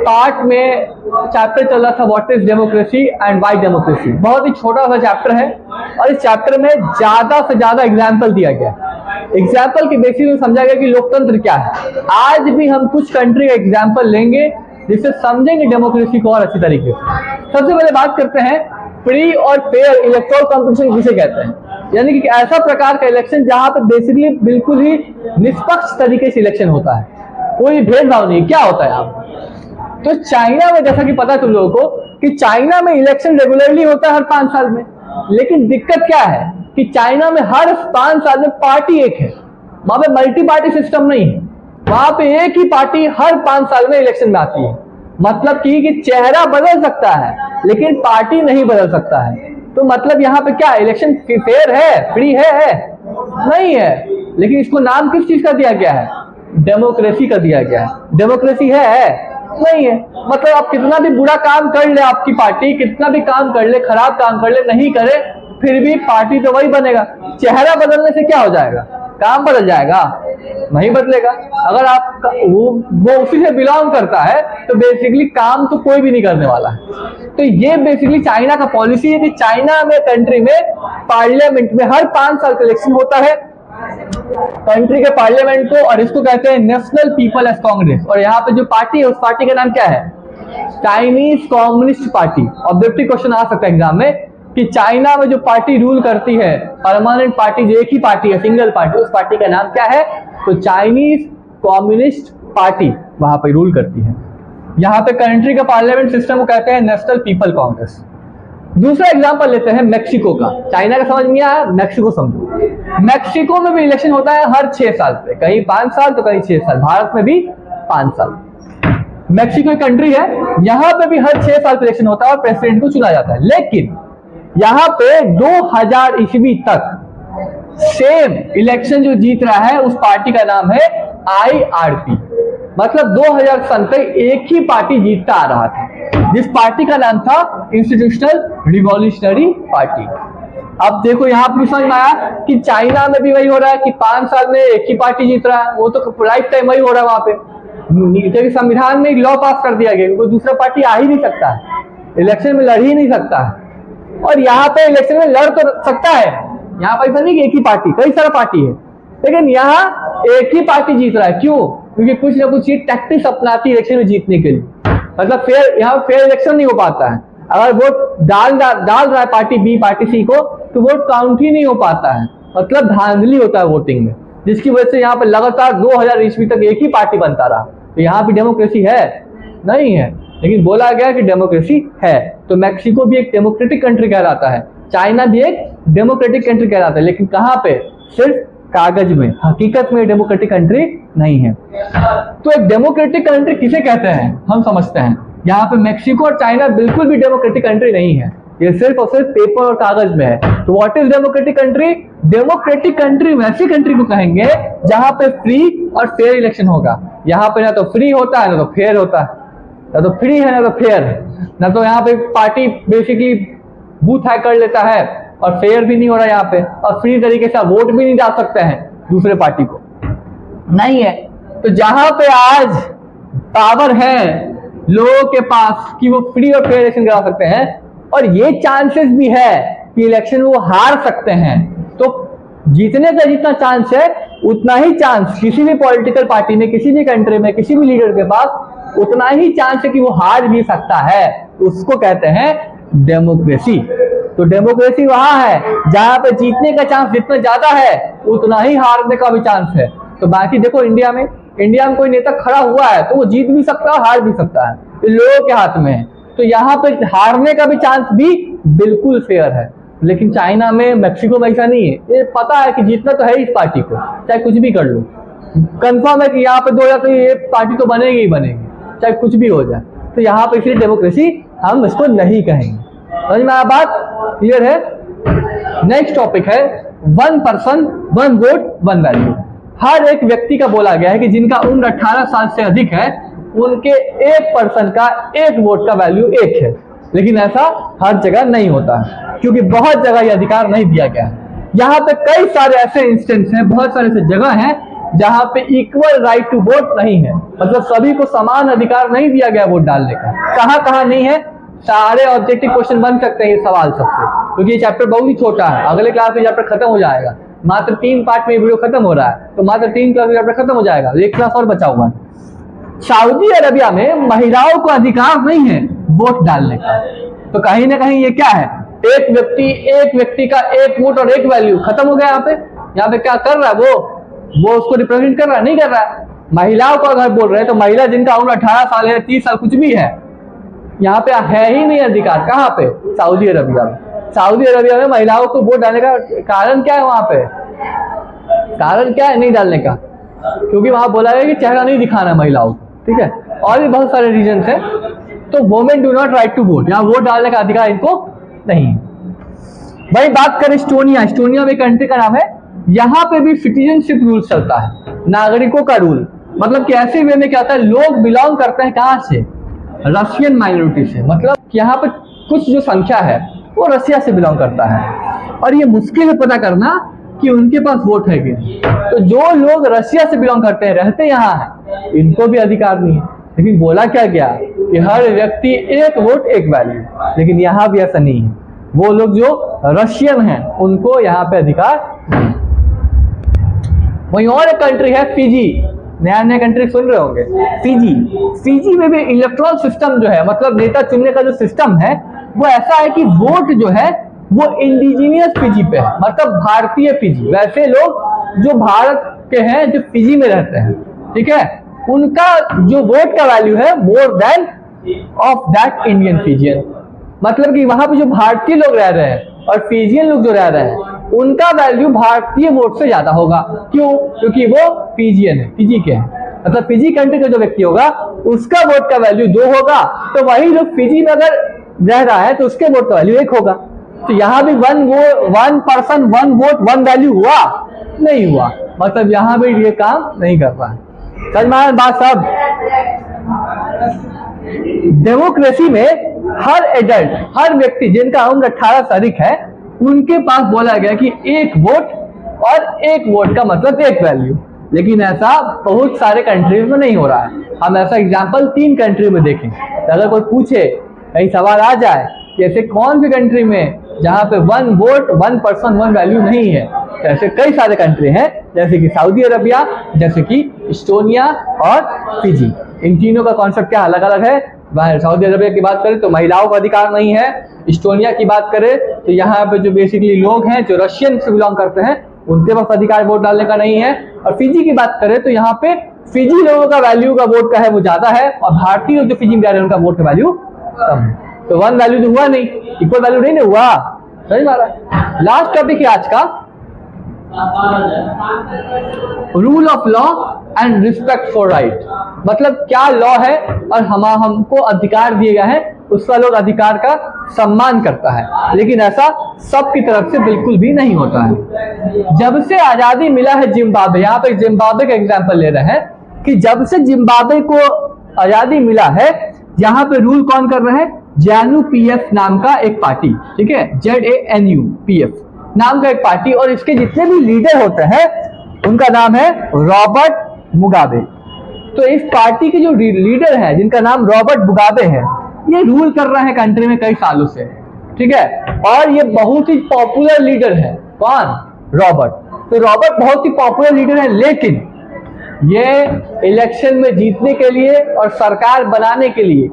Part में chapter चल रहा था what is democracy and why democracy. बहुत ही छोटा सा चैप्टर है और इस चैप्टर में ज्यादा से ज्यादा एग्जाम्पल दिया गया। एग्जाम्पल के बेसिस में समझा गया कि लोकतंत्र क्या है। आज भी हम कुछ कंट्री का एग्जाम्पल लेंगे जिससे समझेंगे डेमोक्रेसी को और अच्छी तरीके से। सबसे पहले बात करते हैं फ्री और फेयर इलेक्टोरल कॉम्पिटिशन किसे कहते हैं, यानी कि ऐसा प्रकार का इलेक्शन जहां पर बेसिकली बिल्कुल ही निष्पक्ष तरीके से इलेक्शन होता है, कोई भेदभाव नहीं। क्या होता है यहाँ, तो चाइना में जैसा कि पता है तुम लोगों को कि चाइना में इलेक्शन रेगुलरली होता है हर 5 साल में। लेकिन दिक्कत क्या है कि चाइना में हर 5 साल में पार्टी एक है, वहां पे मल्टी पार्टी सिस्टम नहीं है। वहां पे एक ही पार्टी हर 5 साल में इलेक्शन में आती है। मतलब कि चेहरा बदल सकता है लेकिन पार्टी नहीं बदल सकता है। तो मतलब यहाँ पे क्या इलेक्शन फेयर है, फ्री है? नहीं है। लेकिन इसको नाम किस चीज का दिया गया है? डेमोक्रेसी का दिया गया है। डेमोक्रेसी है? नहीं है। मतलब आप कितना भी बुरा काम कर ले, आपकी पार्टी कितना भी काम कर ले, खराब काम कर ले, नहीं करे, फिर भी पार्टी तो वही बनेगा। चेहरा बदलने से क्या हो जाएगा? काम बदल जाएगा? नहीं बदलेगा। अगर आप वो उसी से बिलोंग करता है तो बेसिकली काम तो कोई भी नहीं करने वाला है। तो ये बेसिकली चाइना का पॉलिसी है कि चाइना में कंट्री में पार्लियामेंट में हर 5 साल का इलेक्शन होता है कंट्री के पार्लियामेंट को, और इसको कहते हैं नेशनल पीपल्स कांग्रेस। और यहाँ पे जो पार्टी है उस पार्टी का नाम क्या है? Chinese communist party. Objective question आ सकता है एग्जाम में कि चाइना में जो पार्टी रूल करती है, परमानेंट पार्टी जो एक ही पार्टी है, सिंगल पार्टी, उस पार्टी का नाम क्या है? तो चाइनीज कम्युनिस्ट पार्टी वहां पर रूल करती है। यहाँ पे कंट्री का पार्लियामेंट सिस्टम को कहते हैं नेशनल पीपल कांग्रेस। दूसरा एग्जांपल लेते हैं मैक्सिको का। चाइना का समझ नहीं आया, मैक्सिको समझो। मैक्सिको में भी इलेक्शन होता है हर 6 साल पे, कहीं 5 साल तो कहीं 6 साल। भारत में भी 5 साल। मैक्सिको एक कंट्री है, यहाँ पे भी हर 6 साल पे इलेक्शन होता है और प्रेसिडेंट को चुना जाता है। लेकिन यहाँ पे 2000 ईस्वी तक सेम इलेक्शन जो जीत रहा है उस पार्टी का नाम है IRP। मतलब 2000 सन तक एक ही पार्टी जीतता आ रहा था, जिस पार्टी का नाम था इंस्टीट्यूशनल रिवॉल्यूशनरी पार्टी। अब देखो यहाँ पर समझ में आया कि चाइना में भी वही हो रहा है कि 5 साल में एक ही पार्टी जीत रहा है। वो तो लाइफ टाइम वही हो रहा है। वहां पे संविधान में एक लॉ पास कर दिया गया, कोई दूसरा पार्टी आ ही नहीं सकता है, इलेक्शन में लड़ ही नहीं सकता है। और यहाँ पे इलेक्शन में लड़ तो सकता है, यहाँ पर ऐसा नहीं कि एक ही पार्टी, कई सारा पार्टी है, लेकिन यहाँ एक ही पार्टी जीत रहा है। क्यों? क्योंकि कुछ ना कुछ ये टैक्टिक्स अपनाती है इलेक्शन में जीतने के लिए। मतलब फेयर, यहाँ फेयर इलेक्शन नहीं हो पाता है। अगर वोट डाल रहा है पार्टी बी पार्टी सी को, तो वोट काउंट ही नहीं हो पाता है। मतलब धांधली होता है वोटिंग में, जिसकी वजह से यहाँ पर लगातार 2000 ईस्वी तक एक ही पार्टी बनता रहा। तो यहाँ भी डेमोक्रेसी है? नहीं है। लेकिन बोला गया कि डेमोक्रेसी है। तो मैक्सिको भी एक डेमोक्रेटिक कंट्री कहलाता है, चाइना भी एक डेमोक्रेटिक कंट्री कहलाता है। लेकिन कहाँ पे? सिर्फ कागज में, हकीकत में डेमोक्रेटिक कंट्री नहीं है। तो एक डेमोक्रेटिक कंट्री किसे कहते हैं हम समझते हैं। यहाँ पे मैक्सिको और चाइना बिल्कुल भी डेमोक्रेटिक कंट्री नहीं है, ये सिर्फ और सिर्फ पेपर और कागज में है। तो what is democratic country? Democratic country वैसी कंट्री को कहेंगे जहां पे फ्री और फेयर इलेक्शन होगा। यहाँ पे ना तो फ्री होता है ना तो फेयर होता है, ना तो फ्री है ना तो फेयर है, ना तो यहाँ पे पार्टी बेसिकली बूथ हैक कर लेता है, और फेयर भी नहीं हो रहा यहाँ पे, और फ्री तरीके से वोट भी नहीं डाल सकते हैं दूसरे पार्टी को, नहीं है। तो जहां पे आज पावर है लोगों के पास कि वो फ्री और फेयर इलेक्शन करा सकते हैं, और ये चांसेस भी है कि इलेक्शन वो हार सकते हैं, तो जीतने का जितना चांस है उतना ही चांस किसी भी पॉलिटिकल पार्टी में, किसी भी कंट्री में, किसी भी लीडर के पास उतना ही चांस है कि वो हार भी सकता है। उसको कहते हैं डेमोक्रेसी। तो डेमोक्रेसी वहां है जहां पे जीतने का चांस जितना ज्यादा है उतना ही हारने का भी चांस है। तो बाकी देखो इंडिया में कोई नेता खड़ा हुआ है तो वो जीत भी सकता है, हार भी सकता है, ये लोगों के हाथ में है। तो यहाँ पे हारने का भी चांस भी बिल्कुल फेयर है। लेकिन चाइना में, मैक्सिको में ऐसा नहीं है। ये पता है कि जीतना तो है इस पार्टी को, चाहे कुछ भी कर लो। कंफर्म है कि यहाँ पे 2000 तो ये पार्टी तो बनेगी ही बनेगी, चाहे कुछ भी हो जाए। तो यहाँ पे इसलिए डेमोक्रेसी हम इसको नहीं कहेंगे। समझ में आया बात? क्लियर है? नेक्स्ट टॉपिक है 1 पर्सन 1 वोट 1 वैल्यू। हर एक व्यक्ति का बोला गया है कि जिनका उम्र 18 साल से अधिक है उनके एक पर्सन का एक वोट का वैल्यू 1 है। लेकिन ऐसा हर जगह नहीं होता है, क्योंकि बहुत जगह यह अधिकार नहीं दिया गया है। यहाँ पे कई सारे ऐसे इंस्टेंस हैं, बहुत सारे ऐसे जगह हैं जहां पे इक्वल राइट टू वोट नहीं है, मतलब सभी को समान अधिकार नहीं दिया गया वोट डालने का। कहां कहां नहीं है, सारे ऑब्जेक्टिव क्वेश्चन बन सकते हैं ये सवाल सबसे, क्योंकि ये चैप्टर बहुत ही छोटा है। अगले क्लास में चैप्टर खत्म हो जाएगा, मात्र 3 पार्ट में वीडियो खत्म हो रहा है, तो मात्र 3 क्लास में चैप्टर खत्म हो जाएगा, एक क्लास और बचा हुआ है। सऊदी अरबिया में महिलाओं को अधिकार नहीं है वोट डालने का, तो कहीं ना कहीं ये क्या है, एक व्यक्ति का एक वोट और एक वैल्यू खत्म हो गया। यहाँ पे क्या कर रहा है वो उसको रिप्रेजेंट कर रहा है, नहीं कर रहा है। महिलाओं को अगर बोल रहे हैं तो महिला जिनका उम्र 18 साल है, 30 साल कुछ भी है, यहाँ पे है ही नहीं अधिकार। कहाँ पे, सऊदी अरबिया में। सऊदी अरबिया में महिलाओं को वोट डालने का कारण क्या है, वहां पे कारण क्या है नहीं डालने का, क्योंकि वहां बोला गया कि चेहरा नहीं दिखाना महिलाओं को, ठीक है, और भी बहुत सारे रीजन है। तो women do not right to vote, यहाँ वोट डालने का अधिकार इनको नहीं। भाई बात करें एस्टोनिया में कंट्री का नाम है, यहाँ पे भी सिटीजनशिप रूल चलता है, नागरिकों का रूल। मतलब कि ऐसे वे में क्या होता है, लोग बिलोंग करते हैं कहाँ से, रशियन माइनॉरिटी से, मतलब कि यहाँ पे कुछ जो संख्या है वो रसिया से बिलोंग करता है, और ये मुश्किल है पता करना कि उनके पास वोट है कि नहीं। तो जो लोग रशिया से बिलोंग करते हैं, रहते यहाँ हैं, इनको भी अधिकार नहीं है। लेकिन बोला क्या गया कि हर व्यक्ति एक वोट एक वैल्यू, लेकिन यहाँ भी ऐसा नहीं है। वो लोग जो रशियन हैं उनको यहाँ पे अधिकार नहीं। वहीं और एक कंट्री है फिजी, नया कंट्री सुन रहे होंगे, फिजी में भी इलेक्ट्रल सिस्टम जो है, मतलब नेता चुनने का जो सिस्टम है वो ऐसा है कि वोट जो है वो इंडिजीनियस फिजी पे है, मतलब भारतीय फिजी। वैसे लोग जो भारत के हैं, जो फिजी में रहते हैं, ठीक है, उनका जो वोट का वैल्यू है more than of that Indian Fijian. मतलब कि वहां पे जो भारतीय लोग रह रहे हैं और फिजियन लोग जो रह रहे हैं, उनका वैल्यू भारतीय वोट से ज्यादा होगा। क्यों? क्योंकि वो फिजियन है, फिजी के हैं। मतलब फिजी कंट्री का जो व्यक्ति होगा उसका वोट का वैल्यू 2 होगा, तो वही लोग फिजी में अगर रह रहा है तो उसके वोट का वैल्यू 1 होगा। तो यहाँ भी one person one vote one value हुआ नहीं हुआ, मतलब यहाँ भी ये काम नहीं कर रहा है। समझ में आया बात सब? डेमोक्रेसी में हर एडल्ट, हर व्यक्ति जिनका उम्र 18 से अधिक है, उनके पास बोला गया कि 1 वोट, और 1 वोट का मतलब 1 वैल्यू। लेकिन ऐसा बहुत सारे कंट्रीज में नहीं हो रहा है। हम ऐसा एग्जांपल 3 कंट्री में देखें। अगर कोई पूछे, कहीं सवाल आ जाए कि ऐसे कौन सी कंट्री में जहां पे 1 वोट 1 पर्सन 1 वैल्यू नहीं है, तो ऐसे कई सारे कंट्री हैं, जैसे कि सऊदी अरबिया, जैसे कि एस्टोनिया और फिजी। इन तीनों का कॉन्सेप्ट क्या अलग अलग है। सऊदी अरबिया की बात करें तो महिलाओं का अधिकार नहीं है। एस्टोनिया की बात करें तो यहाँ पे जो बेसिकली लोग हैं जो रशियन से बिलोंग करते हैं, उनके पास अधिकार वोट डालने का नहीं है। और फिजी की बात करें तो यहाँ पे फिजी लोगों का वैल्यू का वोट का है वो ज्यादा है, और भारतीय लोग जो फिजी में रह रहे हैं उनका वोट का वैल्यू कम है। तो 1 वैल्यू तो हुआ नहीं, इक्वल वैल्यू नहीं ना हुआ। सही बात है। लास्ट टॉपिक है आज का, rule of law and respect for right. मतलब क्या लॉ है और हमको अधिकार दिए गए हैं, उसका लोग अधिकार का सम्मान करता है, लेकिन ऐसा सबकी तरफ से बिल्कुल भी नहीं होता है। जब से आजादी मिला है जिम्बाब्वे, यहाँ पे जिम्बाब्वे का एग्जांपल ले रहे हैं कि जब से जिम्बाब्वे को आजादी मिला है, यहाँ पे रूल कौन कर रहे हैं, JANU PF नाम का एक पार्टी, ठीक है, JANU PF नाम का एक पार्टी, और इसके जितने भी लीडर होते हैं उनका नाम है रॉबर्ट मुगाबे। तो इस पार्टी के जो लीडर हैं जिनका नाम रॉबर्ट मुगाबे है, ये रूल कर रहे हैं कंट्री में कई सालों से, ठीक है, और ये बहुत ही पॉपुलर लीडर है। कौन? रॉबर्ट। तो रॉबर्ट बहुत ही पॉपुलर लीडर है, लेकिन ये इलेक्शन में जीतने के लिए और सरकार बनाने के लिए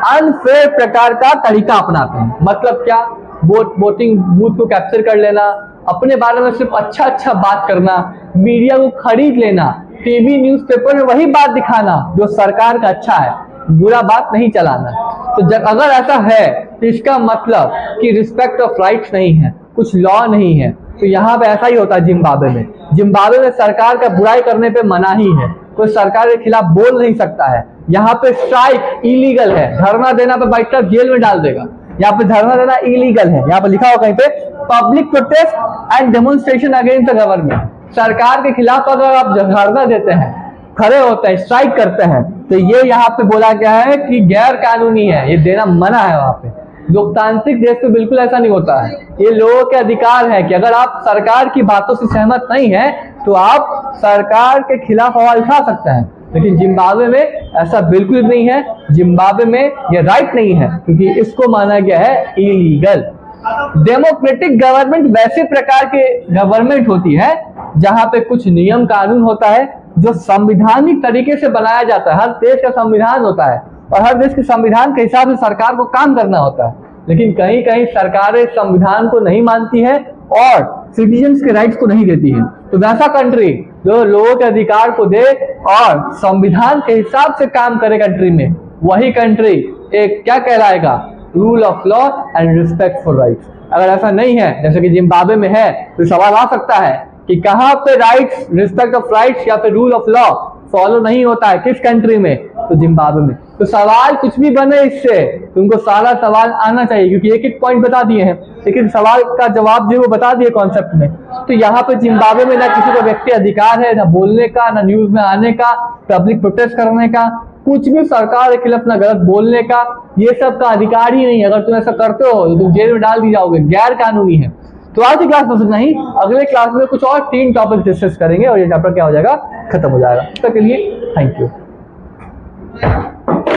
अनफेयर प्रकार का तरीका अपनाते हैं। मतलब क्या? वोटिंग बूथ को कैप्चर कर लेना, अपने बारे में सिर्फ अच्छा बात करना, मीडिया को खरीद लेना, टीवी न्यूज़पेपर में वही बात दिखाना जो सरकार का अच्छा है, बुरा बात नहीं चलाना। तो जब अगर ऐसा है तो इसका मतलब कि रिस्पेक्ट ऑफ राइट्स नहीं है, कुछ लॉ नहीं है। तो यहाँ पे ऐसा ही होता है जिम्बाब्वे में। जिम्बाब्वे में सरकार का बुराई करने पे मनाही है, कोई सरकार के खिलाफ बोल नहीं सकता है। यहाँ पे स्ट्राइक इलीगल है, धरना देना पे बाइक जेल में डाल देगा। यहाँ पे धरना देना इलीगल है, यहाँ पे लिखा हो कहीं पे public protest and demonstration against the government. सरकार के खिलाफ अगर आप धरना देते हैं, खड़े होते हैं, स्ट्राइक करते हैं, तो ये यहाँ पे बोला गया है कि गैर कानूनी है, ये देना मना है। वहां पे लोकतांत्रिक देश में बिल्कुल ऐसा नहीं होता है। ये लोगों के अधिकार है कि अगर आप सरकार की बातों से सहमत नहीं है तो आप सरकार के खिलाफ आवाज उठा सकते हैं। लेकिन जिम्बाब्वे में ऐसा बिल्कुल नहीं है। जिम्बाब्वे में यह राइट नहीं है क्योंकि इसको माना गया है इलीगल। डेमोक्रेटिक गवर्नमेंट वैसे प्रकार के गवर्नमेंट होती है जहां पे कुछ नियम कानून होता है जो संवैधानिक तरीके से बनाया जाता है। हर देश का संविधान होता है और हर देश के संविधान के हिसाब से सरकार को काम करना होता है। लेकिन कहीं कहीं सरकारें संविधान को नहीं मानती है और सिटीजन्स के राइट्स को नहीं देती है। तो वैसा कंट्री जो लोगों के अधिकार को दे और संविधान के हिसाब से काम करे कंट्री में, वही कंट्री एक क्या कहलाएगा, rule of law and respect for rights. अगर ऐसा नहीं है जैसे कि जिम्बाब्वे में है तो सवाल आ सकता है कि कहां पे राइट्स, रिस्पेक्ट ऑफ राइट्स या फिर रूल ऑफ लॉ फॉलो नहीं होता है, किस कंट्री में, तो जिम्बाब्वे में। तो सवाल कुछ भी बने इससे तुमको सारा सवाल आना चाहिए क्योंकि एक एक पॉइंट बता दिए हैं लेकिन सवाल का जवाब जो वो बता दिए कॉन्सेप्ट में। तो यहाँ पे जिम्बाब्वे में ना किसी को व्यक्ति अधिकार है, ना बोलने का, ना न्यूज में आने का, पब्लिक प्रोटेस्ट करने का, कुछ भी सरकार के खिलाफ ना गलत बोलने का, ये सब का अधिकार ही नहीं। अगर तुम ऐसा करते हो तो तुम जेल में डाल दी जाओगे, गैर कानूनी है। तो आज की क्लास में सिर्फ नहीं, अगले क्लास में कुछ और 3 टॉपिक डिस्कस करेंगे और ये चैप्टर क्या हो जाएगा, खत्म हो जाएगा। तब तक के लिए थैंक यू।